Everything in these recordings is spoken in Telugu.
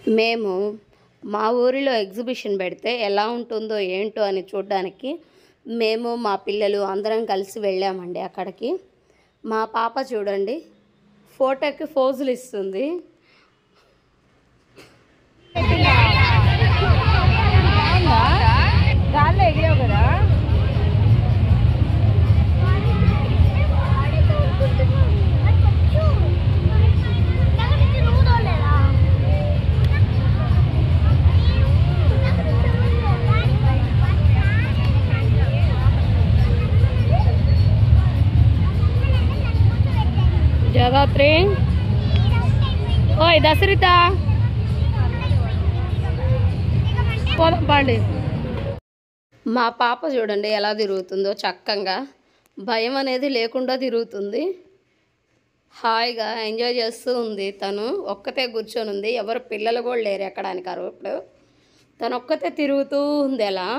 మేము మా ఊరిలో ఎగ్జిబిషన్ పెడితే ఎలా ఉంటుందో ఏంటో అని చూడడానికి మేము మా పిల్లలు అందరం కలిసి వెళ్ళామండి అక్కడికి. మా పాప చూడండి ఫోటోకి ఫోజులు ఇస్తుంది. జగత్రి ఓయ్ దసరిత పోదండి. మా పాప చూడండి ఎలా తిరుగుతుందో, చక్కగా భయం అనేది లేకుండా తిరుగుతుంది. హాయిగా ఎంజాయ్ చేస్తూ ఉంది. తను ఒక్కతే కూర్చొని ఉంది, ఎవరు పిల్లలు కూడా లేరు ఎక్కడానికి. ఆ రోడ్లు తను ఒక్కతే తిరుగుతూ ఉంది. ఎలా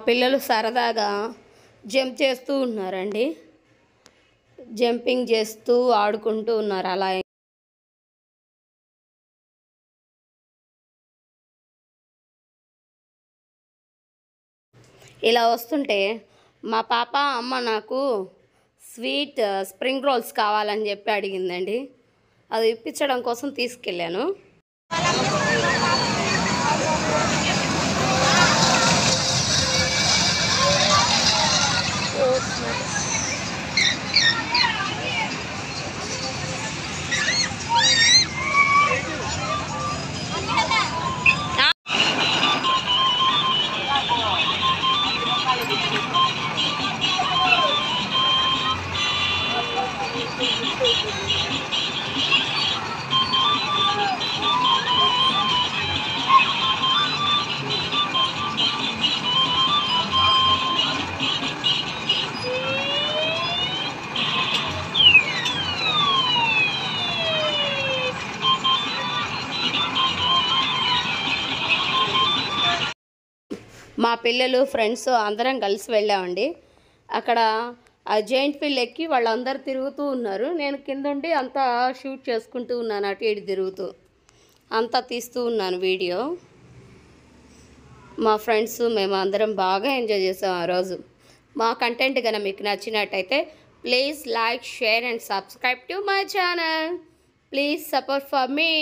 పిల్లలు సరదాగా జంప్ చేస్తూ ఉన్నారండి. జంపింగ్ చేస్తూ ఆడుకుంటూ ఉన్నారు. అలా ఇలా వస్తుంటే మా పాప అమ్మ నాకు స్వీట్ స్ప్రింగ్ రోల్స్ కావాలని చెప్పి అడిగిందండి. అది ఇప్పించడం కోసం తీసుకెళ్ళాను. మా పిల్లలు ఫ్రెండ్స్ అందరం కలిసి వెళ్ళామండి. అక్కడ ఆ జైంట్ వీల్ ఎక్కి వాళ్ళందరూ తిరుగుతూ ఉన్నారు. నేను కిందుండి అంతా షూట్ చేసుకుంటూ ఉన్నాను, అటు ఇటు తిరుగుతూ అంతా తీస్తూ ఉన్నాను వీడియో. మా ఫ్రెండ్స్ మేము అందరం బాగా ఎంజాయ్ చేసాం ఆ రోజు. మా కంటెంట్ కనుక మీకు నచ్చినట్టయితే please like, share and subscribe to my channel. Please support for me.